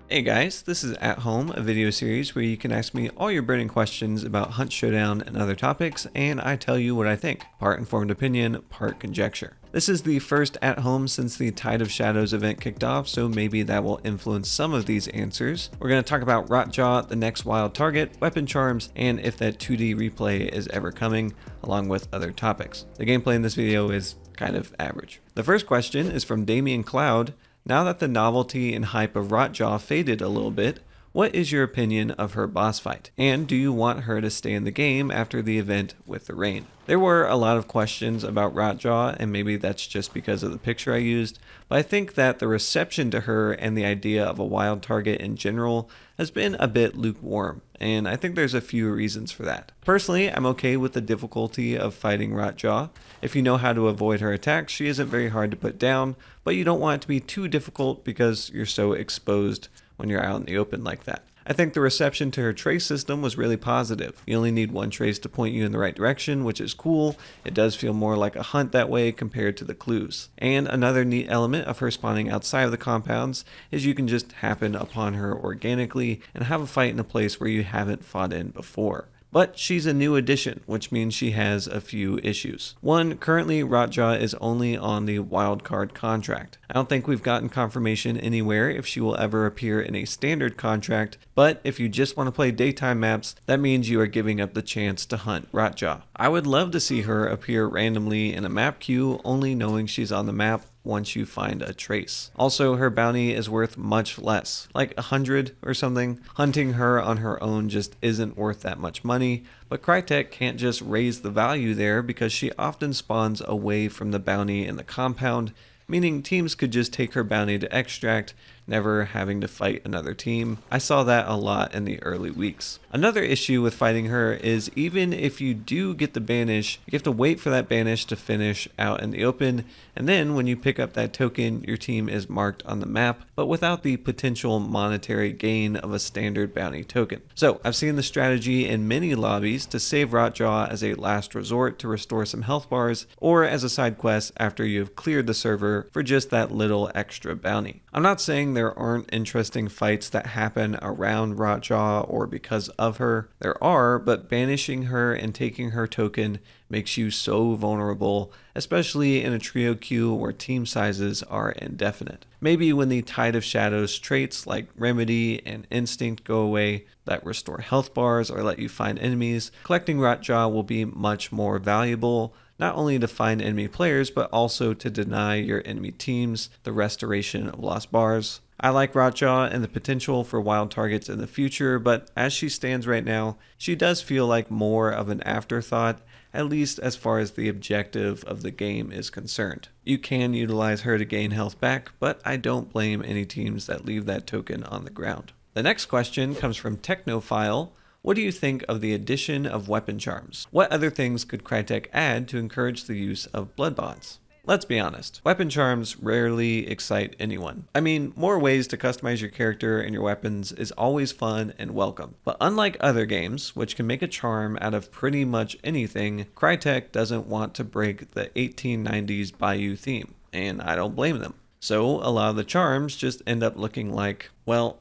Hey guys, this is At Home, a video series where you can ask me all your burning questions about Hunt Showdown and other topics, and I tell you what I think. Part informed opinion, part conjecture. This is the first At Home since the Tide of Shadows event kicked off, so maybe that will influence some of these answers. We're going to talk about RotJaw, the next wild target, weapon charms, and if that 2D replay is ever coming, along with other topics. The gameplay in this video is kind of average. The first question is from Damien Cloud. Now that the novelty and hype of RotJaw faded a little bit, what is your opinion of her boss fight? And do you want her to stay in the game after the event with the rain? There were a lot of questions about RotJaw, and maybe that's just because of the picture I used, but I think that the reception to her and the idea of a wild target in general has been a bit lukewarm, and I think there's a few reasons for that. Personally, I'm okay with the difficulty of fighting RotJaw. If you know how to avoid her attacks, she isn't very hard to put down, but you don't want it to be too difficult because you're so exposed when you're out in the open like that. I think the reception to her trace system was really positive. You only need one trace to point you in the right direction, which is cool. It does feel more like a hunt that way compared to the clues. And another neat element of her spawning outside of the compounds is you can just happen upon her organically and have a fight in a place where you haven't fought in before. But she's a new addition, which means she has a few issues. One, currently RotJaw is only on the wildcard contract. I don't think we've gotten confirmation anywhere if she will ever appear in a standard contract, but if you just want to play daytime maps, that means you are giving up the chance to hunt RotJaw. I would love to see her appear randomly in a map queue, only knowing she's on the map once you find a trace. Also, her bounty is worth much less, like 100 or something. Hunting her on her own just isn't worth that much money, but Crytek can't just raise the value there because she often spawns away from the bounty in the compound, meaning teams could just take her bounty to extract, never having to fight another team. I saw that a lot in the early weeks. Another issue with fighting her is even if you do get the banish, you have to wait for that banish to finish out in the open, and then when you pick up that token, your team is marked on the map, but without the potential monetary gain of a standard bounty token. So I've seen the strategy in many lobbies to save RotJaw as a last resort to restore some health bars, or as a side quest after you've cleared the server for just that little extra bounty. I'm not saying there aren't interesting fights that happen around RotJaw or because of her. There are, but banishing her and taking her token makes you so vulnerable, especially in a trio queue where team sizes are indefinite. Maybe when the Tide of Shadows traits like Remedy and Instinct go away that restore health bars or let you find enemies, collecting RotJaw will be much more valuable, not only to find enemy players, but also to deny your enemy teams the restoration of lost bars. I like RotJaw and the potential for wild targets in the future, but as she stands right now, she does feel like more of an afterthought, at least as far as the objective of the game is concerned. You can utilize her to gain health back, but I don't blame any teams that leave that token on the ground. The next question comes from Technophile. What do you think of the addition of weapon charms? What other things could Crytek add to encourage the use of blood bonds? Let's be honest, weapon charms rarely excite anyone. I mean, more ways to customize your character and your weapons is always fun and welcome. But unlike other games, which can make a charm out of pretty much anything, Crytek doesn't want to break the 1890s Bayou theme, and I don't blame them. So a lot of the charms just end up looking like, well,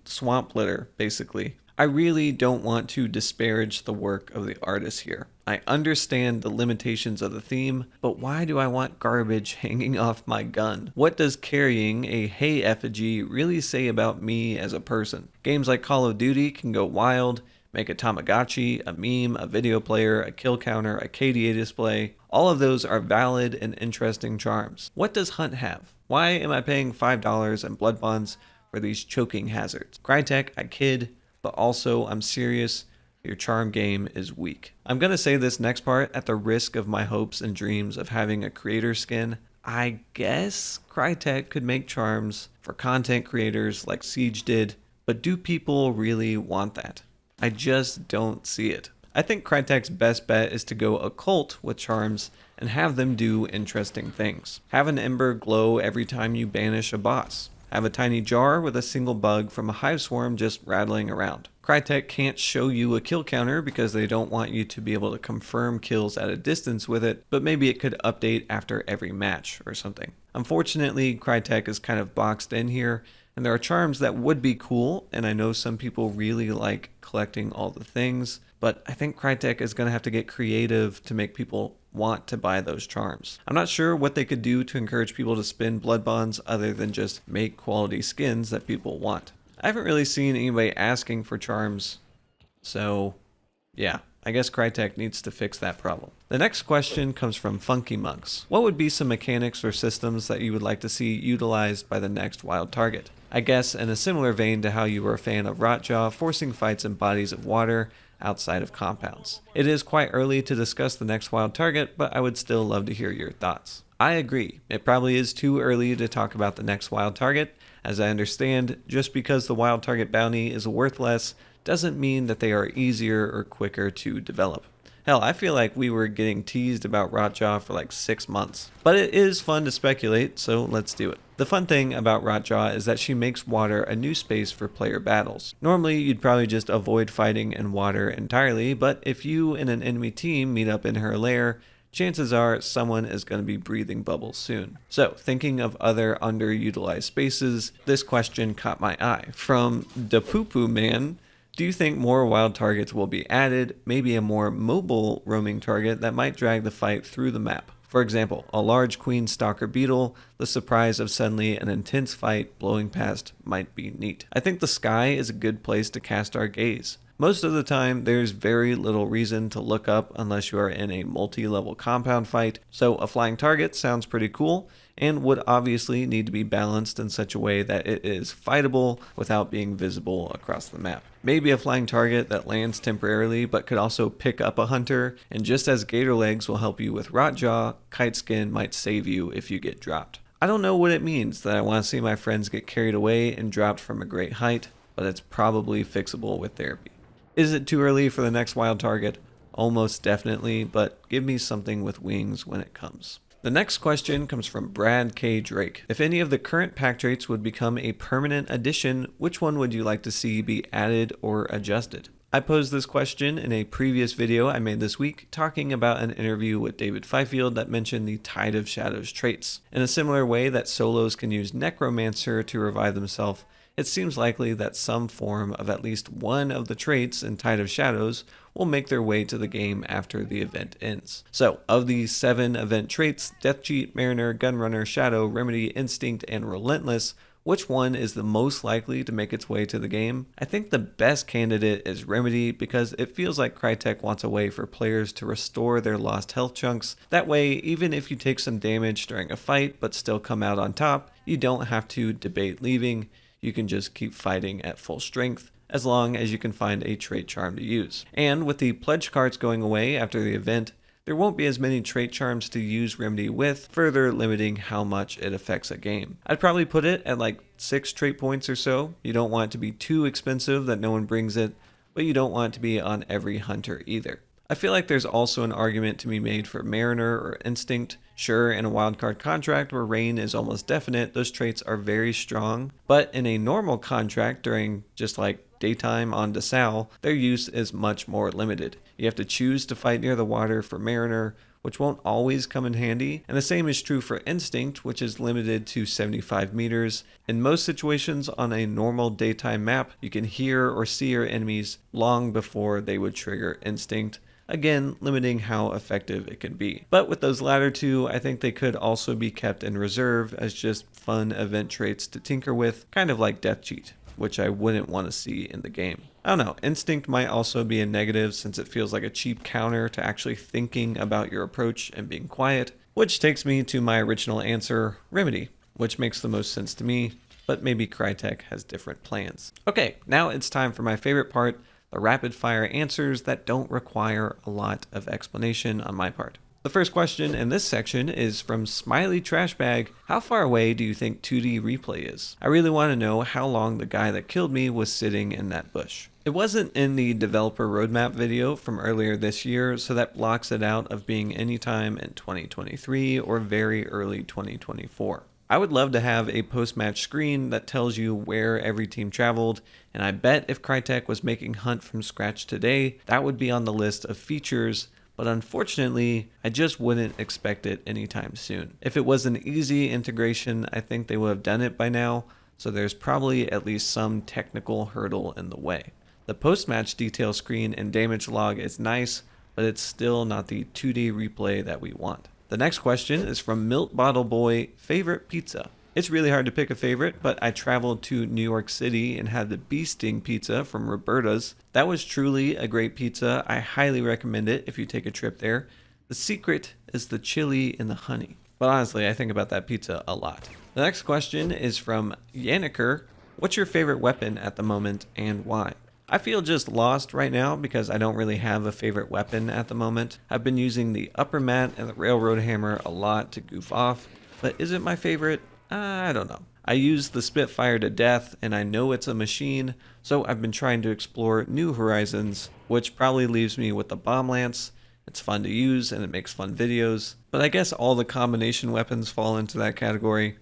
swamp litter, basically. I really don't want to disparage the work of the artists here. I understand the limitations of the theme, but why do I want garbage hanging off my gun? What does carrying a hay effigy really say about me as a person? Games like Call of Duty can go wild, make a Tamagotchi, a meme, a video player, a kill counter, a KDA display. All of those are valid and interesting charms. What does Hunt have? Why am I paying $5 in blood bonds for these choking hazards? Crytek, I kid. But also, I'm serious, your charm game is weak. I'm going to say this next part at the risk of my hopes and dreams of having a creator skin. I guess Crytek could make charms for content creators like Siege did, but do people really want that? I just don't see it. I think Crytek's best bet is to go occult with charms and have them do interesting things. Have an ember glow every time you banish a boss. Have a tiny jar with a single bug from a hive swarm just rattling around. Crytek can't show you a kill counter because they don't want you to be able to confirm kills at a distance with it, but maybe it could update after every match or something. Unfortunately, Crytek is kind of boxed in here, And there are charms that would be cool, and I know some people really like collecting all the things, but I think Crytek is going to have to get creative to make people want to buy those charms. I'm not sure what they could do to encourage people to spin blood bonds other than just make quality skins that people want. I haven't really seen anybody asking for charms, so yeah, I guess Crytek needs to fix that problem. The next question comes from Funky Monks. What would be some mechanics or systems that you would like to see utilized by the next wild target? I guess in a similar vein to how you were a fan of RotJaw forcing fights in bodies of water outside of compounds. It is quite early to discuss the next wild target, but I would still love to hear your thoughts. I agree. It probably is too early to talk about the next wild target. As I understand, just because the wild target bounty is worth less doesn't mean that they are easier or quicker to develop. Hell, I feel like we were getting teased about RotJaw for like 6 months. But it is fun to speculate, so let's do it. The fun thing about RotJaw is that she makes water a new space for player battles. Normally, you'd probably just avoid fighting in water entirely, but if you and an enemy team meet up in her lair, chances are someone is going to be breathing bubbles soon. So, thinking of other underutilized spaces, this question caught my eye. From Da Poo Poo Man, do you think more wild targets will be added, maybe a more mobile roaming target that might drag the fight through the map? For example, a large queen stalker beetle, the surprise of suddenly an intense fight blowing past might be neat. I think the sky is a good place to cast our gaze. Most of the time, there's very little reason to look up unless you are in a multi-level compound fight, so a flying target sounds pretty cool, and would obviously need to be balanced in such a way that it is fightable without being visible across the map. Maybe a flying target that lands temporarily but could also pick up a hunter, and just as Gator Legs will help you with RotJaw, Kite Skin might save you if you get dropped. I don't know what it means that I want to see my friends get carried away and dropped from a great height, but it's probably fixable with therapy. Is it too early for the next wild target? Almost definitely, but give me something with wings when it comes. The next question comes from Brad K. Drake. If any of the current pack traits would become a permanent addition, which one would you like to see be added or adjusted? I posed this question in a previous video I made this week, talking about an interview with David Fifield that mentioned the Tide of Shadows traits. In a similar way that solos can use Necromancer to revive themselves, it seems likely that some form of at least one of the traits in Tide of Shadows will make their way to the game after the event ends. So, of the 7 event traits, Death Cheat, Mariner, Gunrunner, Shadow, Remedy, Instinct, and Relentless, which one is the most likely to make its way to the game? I think the best candidate is Remedy because it feels like Crytek wants a way for players to restore their lost health chunks. That way, even if you take some damage during a fight but still come out on top, you don't have to debate leaving. You can just keep fighting at full strength, as long as you can find a trait charm to use. And with the pledge cards going away after the event, there won't be as many trait charms to use Remedy with, further limiting how much it affects a game. I'd probably put it at like 6 trait points or so. You don't want it to be too expensive that no one brings it, but you don't want it to be on every hunter either. I feel like there's also an argument to be made for Mariner or Instinct. Sure, in a wildcard contract where rain is almost definite, those traits are very strong, but in a normal contract during just like daytime on Desal, their use is much more limited. You have to choose to fight near the water for Mariner, which won't always come in handy, and the same is true for Instinct, which is limited to 75 meters. In most situations on a normal daytime map, you can hear or see your enemies long before they would trigger Instinct, again limiting how effective it can be. But with those latter two, I think they could also be kept in reserve as just fun event traits to tinker with, kind of like Death Cheat, which I wouldn't want to see in the game. I don't know, Instinct might also be a negative since it feels like a cheap counter to actually thinking about your approach and being quiet, which takes me to my original answer, Remedy, which makes the most sense to me, but maybe Crytek has different plans. Okay, now it's time for my favorite part, the rapid fire answers that don't require a lot of explanation on my part. The first question in this section is from Smiley Trashbag. How far away do you think 2D replay is? I really want to know how long the guy that killed me was sitting in that bush. It wasn't in the developer roadmap video from earlier this year, so that blocks it out of being anytime in 2023 or very early 2024. I would love to have a post-match screen that tells you where every team traveled, and I bet if Crytek was making Hunt from scratch today, that would be on the list of features, but unfortunately, I just wouldn't expect it anytime soon. If it was an easy integration, I think they would have done it by now, so there's probably at least some technical hurdle in the way. The post-match detail screen and damage log is nice, but it's still not the 2D replay that we want. The next question is from Milt Bottle Boy, favorite pizza? It's really hard to pick a favorite, but I traveled to New York City and had the bee sting pizza from Roberta's. That was truly a great pizza. I highly recommend it if you take a trip there. The secret is the chili and the honey. But honestly, I think about that pizza a lot. The next question is from Yanniker. What's your favorite weapon at the moment and why? I feel just lost right now because I don't really have a favorite weapon at the moment. I've been using the upper mat and the railroad hammer a lot to goof off, but is it my favorite? I don't know. I use the Spitfire to death and I know it's a machine, so I've been trying to explore new horizons, which probably leaves me with the bomb lance. It's fun to use and it makes fun videos, but I guess all the combination weapons fall into that category.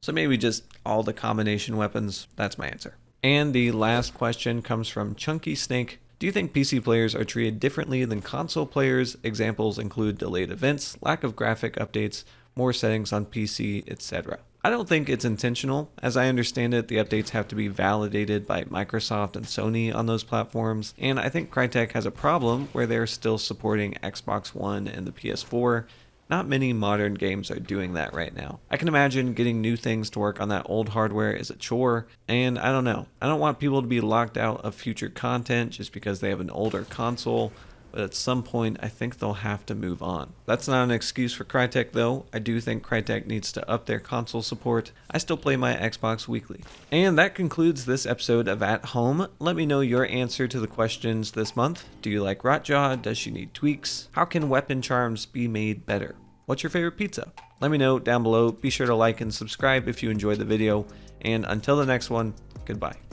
So maybe just all the combination weapons, that's my answer. And the last question comes from Chunky Snake. Do you think PC players are treated differently than console players? Examples include delayed events, lack of graphic updates, more settings on PC, etc. I don't think it's intentional. As I understand it, the updates have to be validated by Microsoft and Sony on those platforms, and I think Crytek has a problem where they're still supporting Xbox One and the PS4. Not many modern games are doing that right now. I can imagine getting new things to work on that old hardware is a chore, and I don't know. I don't want people to be locked out of future content just because they have an older console, but at some point I think they'll have to move on. That's not an excuse for Crytek though. I do think Crytek needs to up their console support. I still play my Xbox weekly. And that concludes this episode of At Home. Let me know your answer to the questions this month. Do you like RotJaw? Does she need tweaks? How can weapon charms be made better? What's your favorite pizza? Let me know down below. Be sure to like and subscribe if you enjoyed the video. And until the next one, goodbye.